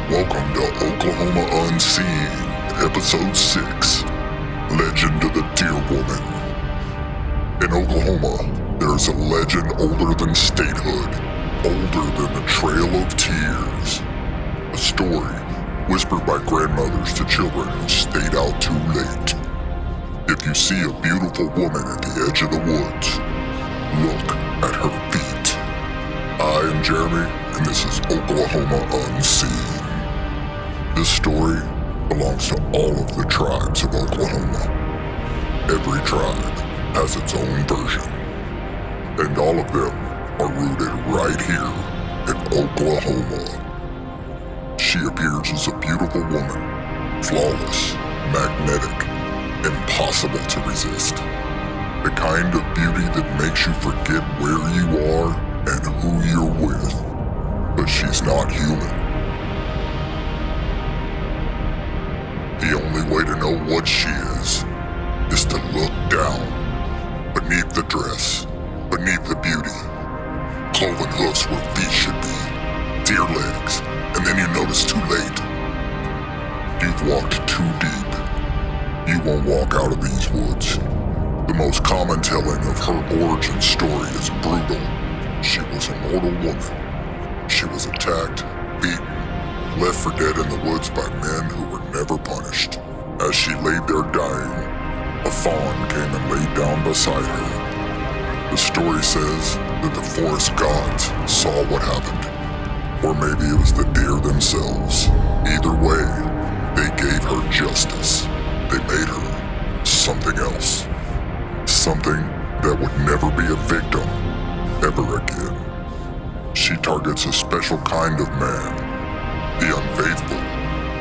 Welcome to Oklahoma Unseen, Episode 6, Legend of the Deer Woman. In Oklahoma, there's a legend older than statehood, older than the Trail of Tears. A story whispered by grandmothers to children who stayed out too late. If you see a beautiful woman at the edge of the woods, look at her feet. I am Jeremy, and this is Oklahoma Unseen. This story belongs to all of the tribes of Oklahoma. Every tribe has its own version, and all of them are rooted right here in Oklahoma. She appears as a beautiful woman, flawless, magnetic, impossible to resist. The kind of beauty that makes you forget where you are and who you're with. But she's not human. The only way to know what she is to look down, beneath the dress, beneath the beauty. Cloven hoofs where feet should be, deer legs, and then you notice too late. You've walked too deep. You won't walk out of these woods. The most common telling of her origin story is brutal. She was a mortal woman. She was attacked, beaten, left for dead in the woods by men who were never punished. As she laid there dying, a fawn came and laid down beside her. The story says that the forest gods saw what happened, or maybe it was the deer themselves. Either way, they gave her justice. They made her something else. Something that would never be a victim ever again. She targets a special kind of man, the unfaithful,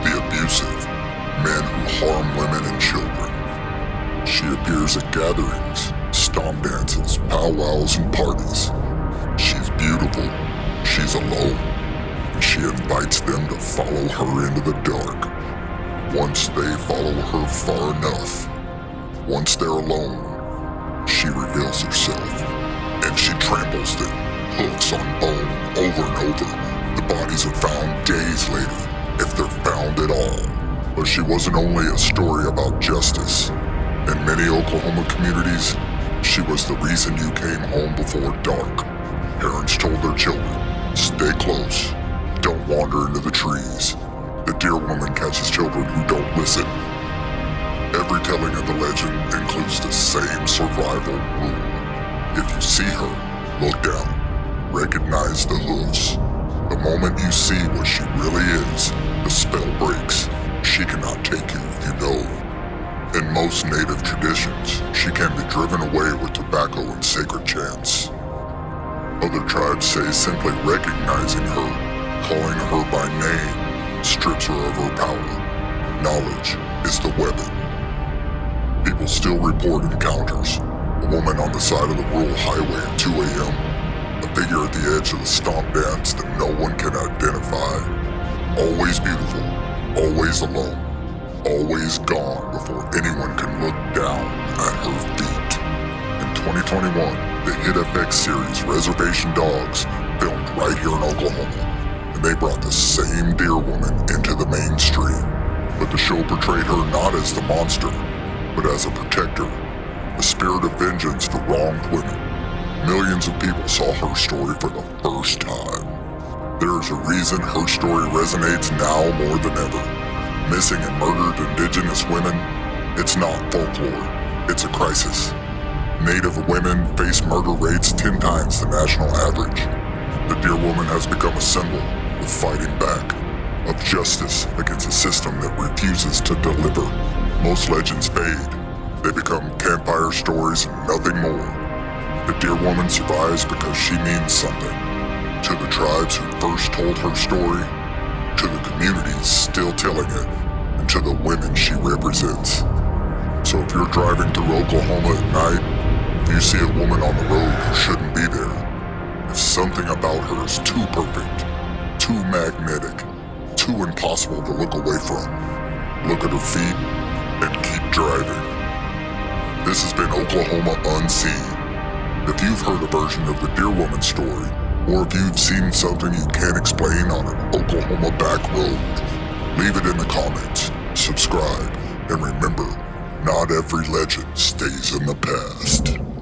the abusive, men who harm women and children. She appears at gatherings, stomp dances, powwows, and parties. She's beautiful, she's alone, and she invites them to follow her into the dark. Once they follow her far enough, once they're alone, she reveals herself, and she tramples them, hooves on bone, over and over. The bodies are found days later, if they're found at all. But she wasn't only a story about justice. In many Oklahoma communities, she was the reason you came home before dark. Parents told their children, stay close, don't wander into the trees. The deer woman catches children who don't listen. Every telling of the legend includes the same survival rule. If you see her, look down. Recognize the hooves. The moment you see what she really is, the spell breaks. She cannot take you if you know. In most native traditions, she can be driven away with tobacco and sacred chants. Other tribes say simply recognizing her, calling her by name, strips her of her power. Knowledge is the weapon. People still report encounters. A woman on the side of the rural highway at 2 a.m., a figure at the edge of the stomp dance that no one can identify. Always beautiful, always alone, always gone before anyone can look down at her feet. In 2021, the hit FX series Reservation Dogs filmed right here in Oklahoma, and they brought the same deer woman into the mainstream. But the show portrayed her not as the monster, but as a protector, a spirit of vengeance for wronged women. Millions of people saw her story for the first time. There is a reason her story resonates now more than ever. Missing and murdered Indigenous women, it's not folklore, it's a crisis. Native women face murder rates 10 times the national average. The deer woman has become a symbol of fighting back, of justice against a system that refuses to deliver. Most legends fade. They become campfire stories and nothing more. The deer woman survives because she means something. To the tribes who first told her story, to the communities still telling it, and to the women she represents. So if you're driving through Oklahoma at night, if you see a woman on the road who shouldn't be there, if something about her is too perfect, too magnetic, too impossible to look away from, look at her feet and keep driving. This has been Oklahoma Unseen. If you've heard a version of the Deer Woman story, Or if you've seen something you can't explain on an Oklahoma back road, leave it in the comments, subscribe, and remember, not every legend stays in the past.